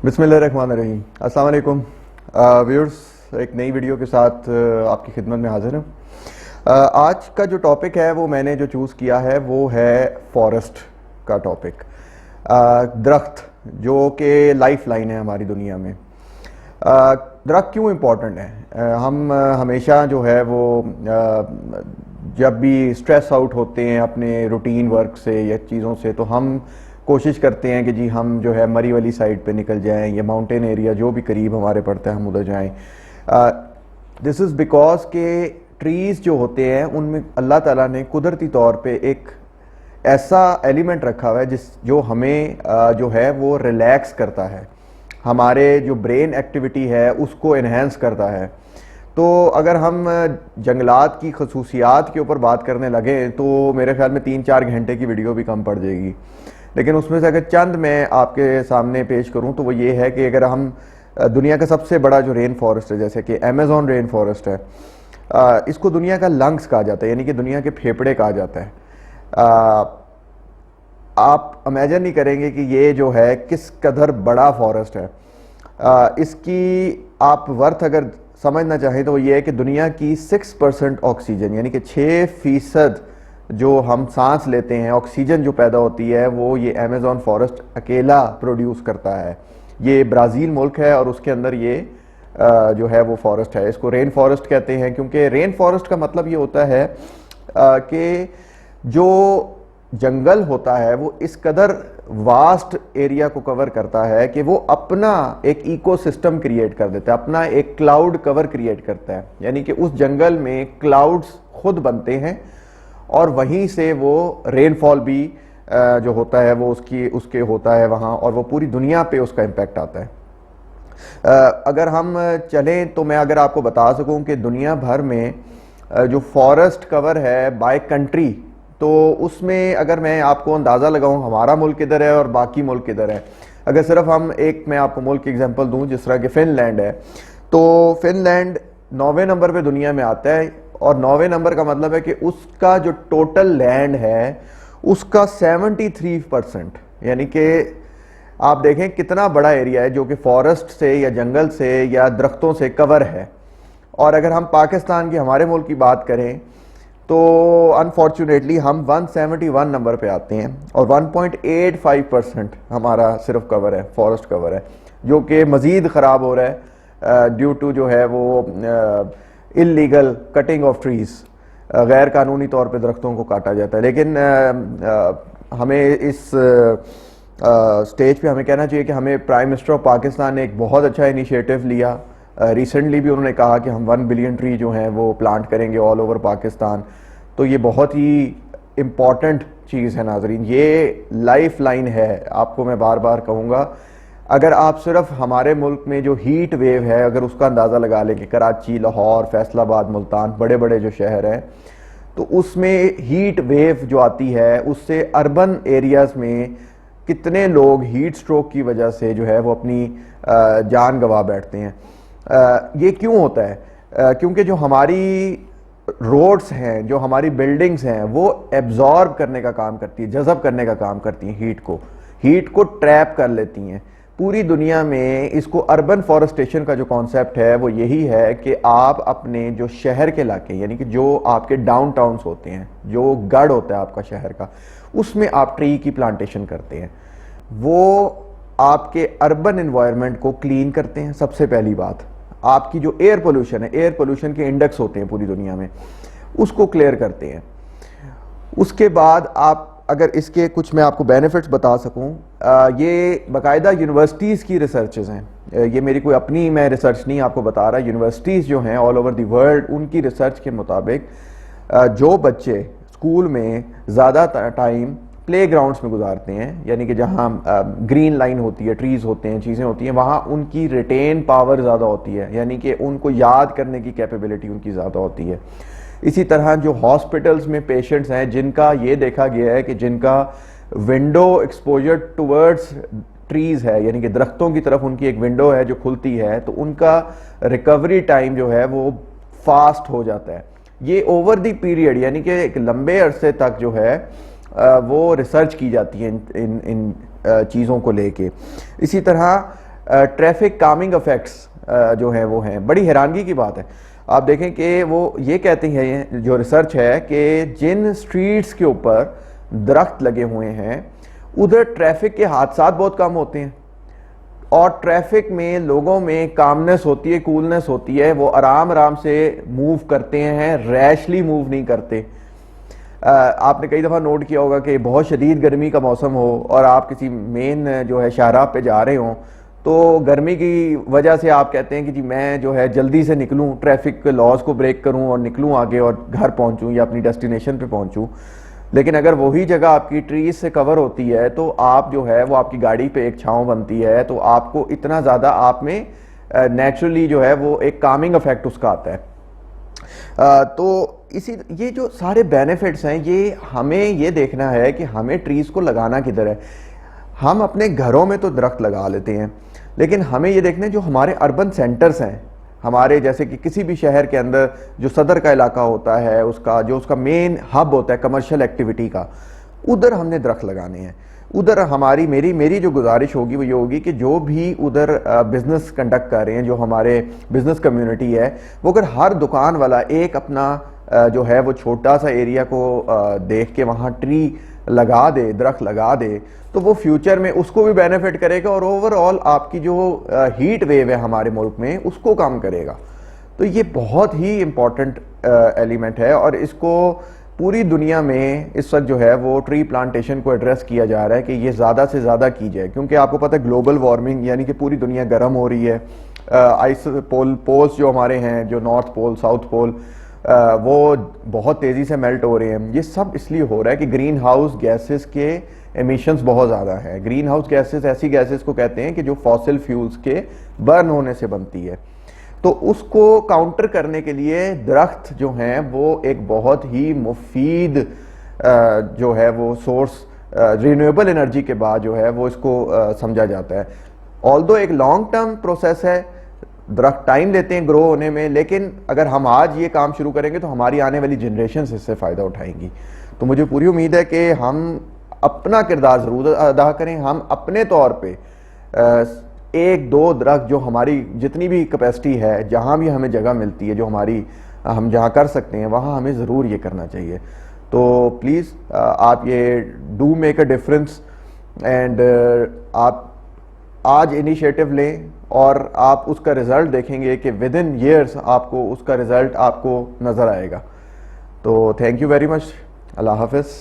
बिस्मिल्लाहिर्रहमानिर्रहीम। अस्सलाम वालेकुम व्यूअर्स, एक नई वीडियो के साथ आपकी खिदमत में हाजिर हूँ। आज का जो टॉपिक है वो मैंने जो चूज़ किया है वो है फॉरेस्ट का टॉपिक। दरख्त जो कि लाइफ लाइन है हमारी दुनिया में। दरख्त क्यों इम्पोर्टेंट है? हम हमेशा जो है वो जब भी स्ट्रेस आउट होते हैं अपने रूटीन वर्क से या चीज़ों से, तो हम कोशिश करते हैं कि जी हम जो है मरी वाली साइड पे निकल जाएं या माउंटेन एरिया जो भी करीब हमारे पड़ता है हम उधर जाएं। दिस इज़ बिकॉज के ट्रीज़ जो होते हैं उनमें अल्लाह ताला ने कुदरती तौर पे एक ऐसा एलिमेंट रखा हुआ है जो हमें जो है वो रिलैक्स करता है, हमारे जो ब्रेन एक्टिविटी है उसको इन्हेंस करता है। तो अगर हम जंगलात की खसूसियात के ऊपर बात करने लगे तो मेरे ख्याल में 3-4 घंटे की वीडियो भी कम पड़ जाएगी, लेकिन उसमें से अगर चंद मैं आपके सामने पेश करूं तो वो ये है कि अगर हम दुनिया का सबसे बड़ा जो रेन फॉरेस्ट है, जैसे कि अमेज़न रेन फॉरेस्ट है, इसको दुनिया का लंग्स कहा जाता है, यानी कि दुनिया के फेफड़े कहा जाता है। आप इमेजिन नहीं करेंगे कि ये जो है किस कदर बड़ा फॉरेस्ट है। इसकी आप वर्थ अगर समझना चाहें तो वो ये है कि दुनिया की 6% ऑक्सीजन, यानी कि 6% जो हम सांस लेते हैं, ऑक्सीजन जो पैदा होती है वो ये अमेज़न फॉरेस्ट अकेला प्रोड्यूस करता है। ये ब्राज़ील मुल्क है और उसके अंदर ये जो है वो फॉरेस्ट है। इसको रेन फॉरेस्ट कहते हैं क्योंकि रेन फॉरेस्ट का मतलब ये होता है कि जो जंगल होता है वो इस कदर वास्ट एरिया को कवर करता है कि वो अपना एक इकोसिस्टम क्रिएट कर देता है, अपना एक क्लाउड कवर क्रिएट करता है। यानी कि उस जंगल में क्लाउड्स खुद बनते हैं और वहीं से वो रेनफॉल भी जो होता है वो उसके होता है वहाँ, और वो पूरी दुनिया पे उसका इम्पैक्ट आता है। अगर हम चलें तो मैं अगर आपको बता सकूं कि दुनिया भर में जो फॉरेस्ट कवर है बाय कंट्री, तो उसमें अगर मैं आपको अंदाज़ा लगाऊं हमारा मुल्क किधर है और बाकी मुल्क किधर है। अगर सिर्फ मैं आपको मुल्क की एग्जांपल दूं, जिस तरह कि फिनलैंड है, तो फिनलैंड 9वें नंबर पे दुनिया में आता है, और 9वें नंबर का मतलब है कि उसका जो टोटल लैंड है उसका 73%, यानी कि आप देखें कितना बड़ा एरिया है जो कि फॉरेस्ट से या जंगल से या दरख्तों से कवर है। और अगर हम पाकिस्तान की, हमारे मुल्क की बात करें तो अनफॉर्चुनेटली हम 171 नंबर पे आते हैं और 1.85% हमारा सिर्फ कवर है, फॉरेस्ट कवर है, जो कि मज़ीद ख़राब हो रहा है ड्यू टू जो है वो इल्लीगल कटिंग ऑफ ट्रीज़। गैर कानूनी तौर पे दरख्तों को काटा जाता है। लेकिन हमें इस स्टेज पे हमें कहना चाहिए कि हमें प्राइम मिनिस्टर ऑफ पाकिस्तान ने एक बहुत अच्छा इनिशिएटिव लिया। रिसेंटली भी उन्होंने कहा कि हम 1 बिलियन ट्री जो हैं वो प्लांट करेंगे ऑल ओवर पाकिस्तान। तो ये बहुत ही इम्पॉर्टेंट चीज़ है नाजरीन, ये लाइफ लाइन है। आपको मैं बार बार कहूँगा, अगर आप सिर्फ हमारे मुल्क में जो हीट वेव है अगर उसका अंदाज़ा लगा लें कि कराची, लाहौर, फैसलाबाद, मुल्तान, बड़े बड़े जो शहर हैं, तो उसमें हीट वेव जो आती है उससे अर्बन एरियाज़ में कितने लोग हीट स्ट्रोक की वजह से जो है वो अपनी जान गंवा बैठते हैं। ये क्यों होता है? क्योंकि जो हमारी रोड्स हैं, जो हमारी बिल्डिंग्स हैं, वो एब्जॉर्ब करने का काम करती है, जज़ब करने का काम करती हैं, हीट को ट्रैप कर लेती हैं। पूरी दुनिया में इसको अर्बन फॉरेस्टेशन का जो कॉन्सेप्ट है वो यही है कि आप अपने जो शहर के इलाके, यानी कि जो आपके डाउन टाउन्स होते हैं, जो गढ़ होता है आपका शहर का, उसमें आप ट्री की प्लांटेशन करते हैं। वो आपके अर्बन एनवायरनमेंट को क्लीन करते हैं। सबसे पहली बात, आपकी जो एयर पोल्यूशन है, एयर पोल्यूशन के इंडेक्स होते हैं पूरी दुनिया में, उसको क्लियर करते हैं। उसके बाद आप अगर इसके कुछ मैं आपको बेनिफिट्स बता सकूं, ये बाकायदा यूनिवर्सिटीज़ की रिसर्चेज हैं। ये मेरी कोई अपनी मैं रिसर्च नहीं आपको बता रहा, यूनिवर्सिटीज़ जो हैं ऑल ओवर द वर्ल्ड, उनकी रिसर्च के मुताबिक जो बच्चे स्कूल में ज़्यादा टाइम प्ले ग्राउंड्स में गुजारते हैं, यानी कि जहाँ ग्रीन लाइन होती है, ट्रीज़ होते हैं, चीज़ें होती हैं, वहाँ उनकी रिटेन पावर ज़्यादा होती है, यानी कि उनको याद करने की कैपेबिलिटी उनकी ज़्यादा होती है। इसी तरह जो हॉस्पिटल्स में पेशेंट्स हैं जिनका ये देखा गया है कि जिनका विंडो एक्सपोजर टुवर्ड्स ट्रीज़ है, यानी कि दरख्तों की तरफ उनकी एक विंडो है जो खुलती है, तो उनका रिकवरी टाइम जो है वो फास्ट हो जाता है। ये ओवर द पीरियड, यानी कि एक लंबे अरसे तक जो है वो रिसर्च की जाती है इन चीज़ों को लेके। इसी तरह ٹریفک کامنگ افیکٹس جو ہیں وہ ہیں. بڑی حیرانگی کی بات ہے. آپ دیکھیں کہ وہ یہ کہتے ہیں جو ریسرچ ہے کہ جن سٹریٹس کے اوپر درخت لگے ہوئے ہیں ادھر ٹریفک کے حادثات بہت کم ہوتے ہیں, اور ٹریفک میں لوگوں میں کامنس ہوتی ہے, کولنس ہوتی ہے, وہ آرام آرام سے موو کرتے ہیں, ریشلی موو نہیں کرتے. آپ نے کئی دفعہ نوٹ کیا ہوگا کہ بہت شدید گرمی کا موسم ہو اور آپ کسی مین جو ہے شاہراہ پہ جا رہے ہوں, تو گرمی کی وجہ سے آپ کہتے ہیں کہ جی میں جو ہے جلدی سے نکلوں, ٹریفک کے لاز کو بریک کروں اور نکلوں آگے اور گھر پہنچوں یا اپنی ڈیسٹینیشن پہ پہنچوں. لیکن اگر وہی جگہ آپ کی ٹریز سے کور ہوتی ہے تو آپ جو ہے وہ آپ کی گاڑی پہ ایک چھاؤں بنتی ہے, تو آپ کو اتنا زیادہ آپ میں نیچرلی جو ہے وہ ایک کامنگ افیکٹ اس کا آتا ہے. تو یہ جو سارے بینیفٹس ہیں یہ ہمیں یہ دیکھنا ہے کہ ہمیں ٹریز کو لگانا کدھر ہے. ہم اپنے گھروں میں تو درخت لگا لیتے ہیں, لیکن ہمیں یہ دیکھنا ہے جو ہمارے اربن سینٹرز ہیں, ہمارے جیسے کہ کسی بھی شہر کے اندر جو صدر کا علاقہ ہوتا ہے, اس کا مین ہب ہوتا ہے کمرشل ایکٹیویٹی کا, ادھر ہم نے درخت لگانے ہیں. ادھر میری جو گزارش ہوگی وہ یہ ہوگی کہ جو بھی ادھر بزنس کنڈکٹ کر رہے ہیں, جو ہمارے بزنس کمیونٹی ہے, وہ اگر ہر دکان والا ایک اپنا جو ہے وہ چھوٹا سا ایریا کو دیکھ کے وہاں ٹری لگا دے, درخت لگا دے, تو وہ فیوچر میں اس کو بھی بینیفٹ کرے گا اور اوور آل آپ کی جو ہیٹ ویو ہے ہمارے ملک میں اس کو کم کرے گا. تو یہ بہت ہی امپورٹنٹ ایلیمنٹ ہے, اور اس کو پوری دنیا میں اس وقت جو ہے وہ ٹری پلانٹیشن کو ایڈریس کیا جا رہا ہے کہ یہ زیادہ سے زیادہ کی جائے, کیونکہ آپ کو پتہ ہے گلوبل وارمنگ یعنی کہ پوری دنیا گرم ہو رہی ہے. آئس پولز جو ہمارے ہیں, جو نارتھ پول ساؤتھ پول, وہ بہت تیزی سے میلٹ ہو رہے ہیں. یہ سب اس لیے ہو رہا ہے کہ گرین ہاؤس گیسز کے ایمیشنز بہت زیادہ ہیں. گرین ہاؤس گیسز ایسی گیسز کو کہتے ہیں کہ جو فاسل فیولز کے برن ہونے سے بنتی ہے. تو اس کو کاؤنٹر کرنے کے لیے درخت جو ہیں وہ ایک بہت ہی مفید جو ہے وہ سورس رینیویبل انرجی کے بعد جو ہے وہ اس کو سمجھا جاتا ہے. آلدو ایک لانگ ٹرم پروسیس ہے, درخت ٹائم لیتے ہیں گرو ہونے میں, لیکن اگر ہم آج یہ کام شروع کریں گے تو ہماری آنے والی جنریشنز اس سے فائدہ اٹھائیں گی. تو مجھے پوری امید ہے کہ ہم اپنا کردار ضرور ادا کریں. ہم اپنے طور پہ ایک دو درخت جو ہماری جتنی بھی کیپیسٹی ہے, جہاں بھی ہمیں جگہ ملتی ہے, جو ہم جہاں کر سکتے ہیں وہاں ہمیں ضرور یہ کرنا چاہیے. تو پلیز آپ یہ do make a difference, and آپ آج انیشیٹو لیں اور آپ اس کا رزلٹ دیکھیں گے کہ ود ان ایئرس آپ کو اس کا رزلٹ آپ کو نظر آئے گا. تو تھینک یو ویری مچ. اللہ حافظ.